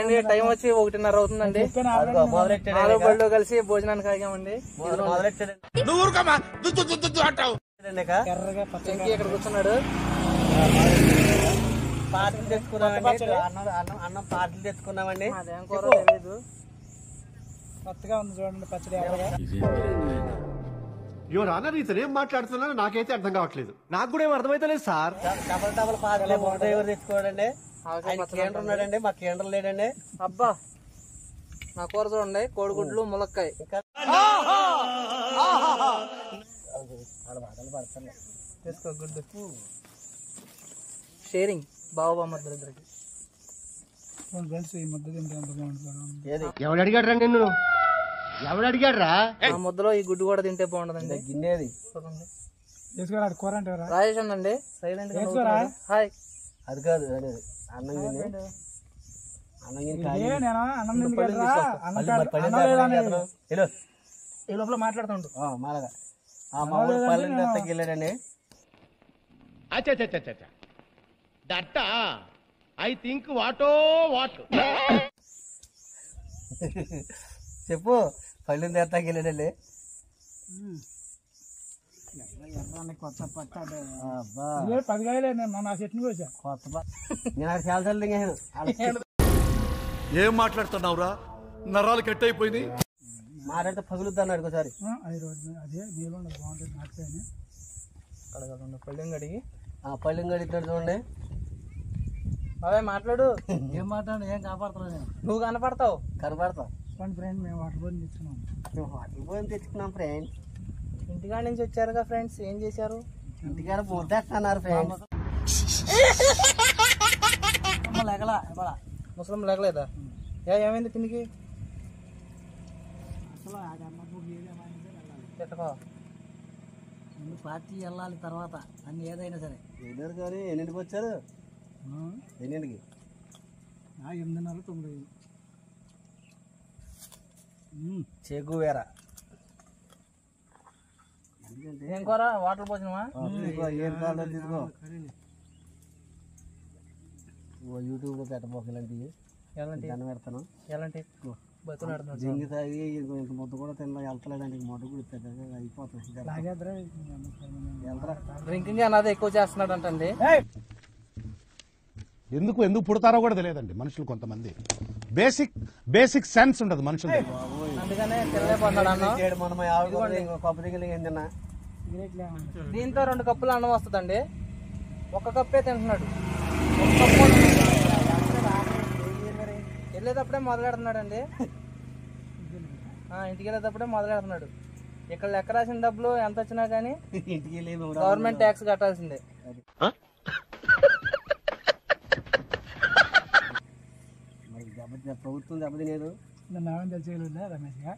అండి టైం వచ్చి 1:30 అవుతుందండి. 4 బళ్ళు కలిసి భోజనానికి ఆగామండి. ఇక్కడ కూర్చున్నాడు. పాటలు తెచ్చుకున్నామండి. అన్నం పాటలు తెచ్చుకున్నామండి. అదేం కూర తెలీదు. కొత్తగా ఉంది చూడండి పచ్చడి. యువర్ ఆనర్ ఇతను ఏం మాట్లాడుతున్నారో నాకైతే అర్థం కావట్లేదు. నాకు కూడా ఏం అర్థమైతలేదు సార్. డబల్ పాటలు డ్రైవర్ తెచ్చుకోవాలండి. కేంద్రం ఉన్నాడండి, మా కేంద్రం లేడండి. అబ్బా నా కూర చూడండి, కోడిగుడ్లు ములక్కాయ. తీసుకో గుడ్డు. షేరింగ్ బావబామ్మద్దరికి. ఫ్రెండ్స్ ఈ ముద్ద తింటే ఎంత బాగుంటుంది. ఎవడు అడిగాడు రా నిన్ను? ఎవడు అడిగాడు రా? ఆ ముద్దలో ఈ గుడ్డు కూడా తింటే బాగుంటదండి. గిన్నెది చూడండి. వేసుకోరా కూర అంటే రాజేష్ అండి సైలెంట్ గా. హాయ్. అది కాదు అన్నం గిన్నె. ఈ లోపల మాట్లాడుతుండు. మాలగా మా ఊరు పల్లెని వెళ్ళాడండి. దట్ ఐ థింక్ వాటో వాట్. చెప్పు. పల్లెని తెస్తాకి వెళ్ళాడండి. కొత్త పట్ట 10 కాయలే నా చెట్టుని కోసా. కొత్త నేను అక్కడ చాలా సార్లు దిగాను. ఏం మాట్లాడుతున్నావురా? నరాలు కట్ అయిపోయింది. మాట్లాడితే పగులుద్ది అన్నాడు ఒకసారి. అదే నీళ్ళు బాగుంటుంది నాటిపోయి అడగండి. పళ్ళెం అడిగి పళ్ళెం కడిగినాడు చూడండి. అవే మాట్లాడు. ఏం మాట్లాడు, ఏం కాపాడుతున్నావు? నువ్వు కనపడతావు. కనపడతావు ఫ్రెండ్. మేము వాటర్ పోయి తెచ్చుకున్నాం. మేము వాటర్ పోయి తెచ్చుకున్నాం ఫ్రెండ్. ఇంటికాడ నుంచి వచ్చారుగా ఫ్రెండ్స్. ఏం చేశారు? ఇంటికాడ ముద్దేస్తున్నారు ఫ్రెండ్. ముసలం లేకలేదా? ఏమైంది తినికి? ముందు పార్టీ వెళ్ళాలి, తర్వాత అన్ని ఏదైనా సరే. వెళ్ళారు కానీ ఎన్నింటికి వచ్చారు? ఎన్నింటికి? 8:30, 9. చెగు వేరా. ఏం కూర? వాటర్ పోసినవా? ఏం కావాలో తీసుకో. యూట్యూబ్ లో పెట్టబోక ఇలాంటివి. దండం పెడతాను. ఎలాంటి జింగి తాగి ఇంత ముద్ద కూడా తిన్నా వెళ్తలేదండి. మొట్ట కూడా అయిపోతుంది. డ్రింకింగ్ అన్నది ఎక్కువ చేస్తున్నాడు అంటండి. ఎందుకు పుడతారో కూడా తెలియదండి మనుషులు. కొంతమంది బేసిక్ సెన్స్ ఉండదు మనుషులు. అందుకనే తినలేకపోతున్నాడు అన్న. కప్పు దిగలిగిందన్నా. దీంతో 2 కప్పులు అన్నం వస్తుందండి. 1 కప్పే తింటున్నాడు. వెళ్ళేటప్పుడే మొదలెడుతున్నాడు అండి. ఇంటికి వెళ్ళేటప్పుడే మొదలెడుతున్నాడు. ఇక్కడ లెక్క రాసిన డబ్బులు ఎంత వచ్చినా కానీ గవర్నమెంట్ ట్యాక్స్ కట్టాల్సిందే. ప్రభుత్వం దెబ్బతినేదు. నావేం తెలిసేయలేదు రమేష్గా.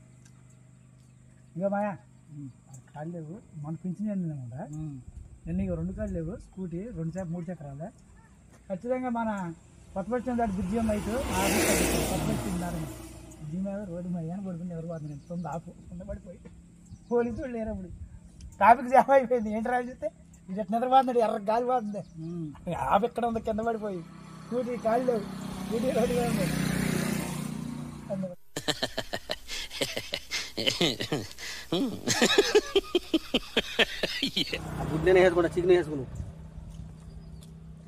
ఇంకా మాయా కాళ్ళు లేవు. మన పింఛన్ అనమాట. నేను నీకు 2 కాళ్ళు లేవు. స్కూటీ 3 చక్రాలే. ఖచ్చితంగా మన కొత్తపట్టిన దాటి బ్రిడ్జి అయితే కొత్తపట్టిందారు బ్రిడ్జి మీద రోడ్డు మీద అని పడుకుని ఎవరు పోతుంది. తొందర ఆపు తొందర పడిపోయి పోలీసు వాళ్ళు లేరప్పుడు. ట్రాఫిక్ జామ్ అయిపోయింది. ఏంటి రాజు చూస్తే ఇది నిద్రపోతున్నాడు. ఎర్ర గాలి పోతుంది. ఆపు ఎక్కడ ఉంది కింద పడిపోయి. స్కూటీ కాళ్ళు లేవు. స్కూటీ రోడ్డు మీద ఉంది. గుడ్డనే వేసుకుంటా, చికెన్ వేసుకున్నావు.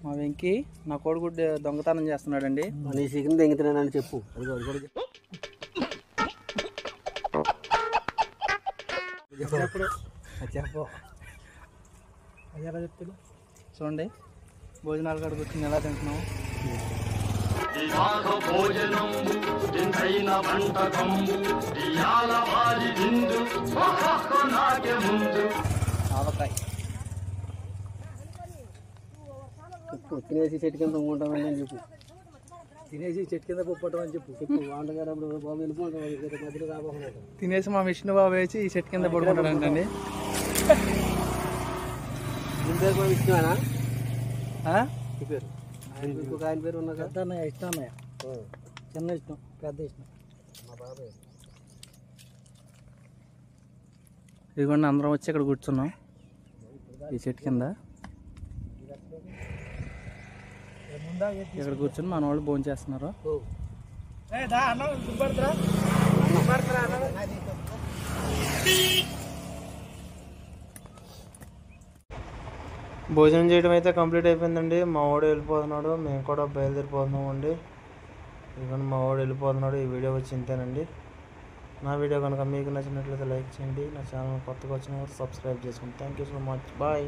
మా వెంకీ నా కోడిగుడ్డు దొంగతనం చేస్తున్నాడండి. నీ చికెన్ దెంగుతున్నానని చెప్పు. అది కూడా చెప్పు. అది ఎలా చెప్తాడు చూడండి. భోజనాలు కాడ కూర్చుని ఎలా తింటున్నాము. ఆవకాయ తినేసి చెట్టు కింద ఉంటామని అని చెప్పు. తినేసి చెట్టు కింద పొప్పటం అని చెప్పు. వంటగారు అప్పుడు బాబు వెళ్ళిపోతాం మధ్యలో రాబోతున్నాడు. తినేసి మా విష్ణు బాబు వేసి ఈ చెట్టు కింద పడుకుంటాడు అంటండి. పేరు కూడా విష్ణువేనా? ఈ పేరు ఇంకొక ఆయన పేరు ఉన్నా పెద్ద అన్నయ్య. ఇష్టం అన్నయ్య. చిన్న ఇష్టం, పెద్ద ఇష్టం. మా బాబాయ్. ఇదిగోండి అందరం వచ్చి ఇక్కడ కూర్చున్నాం ఈ చెట్టు కింద. ఇక్కడ కూర్చొని మన వాళ్ళు భోజనం చేస్తున్నారు. అన్నం దుబ్బడతారా భోజనం చేయడం అయితే కంప్లీట్ అయిపోయిందండి. మా వాడు వెళ్ళిపోతున్నాడు, మేము కూడా బయలుదేరిపోతున్నాం అండి. ఇదిగోండి మా వాడు వెళ్ళిపోతున్నాడు. ఈ వీడియో వచ్చి ఇంతేనండి. నా వీడియో కనుక మీకు నచ్చినట్లయితే లైక్ చేయండి. నా ఛానల్ కొత్తగా వచ్చిన వారు సబ్స్క్రైబ్ చేసుకోండి. Thank you so much. Bye.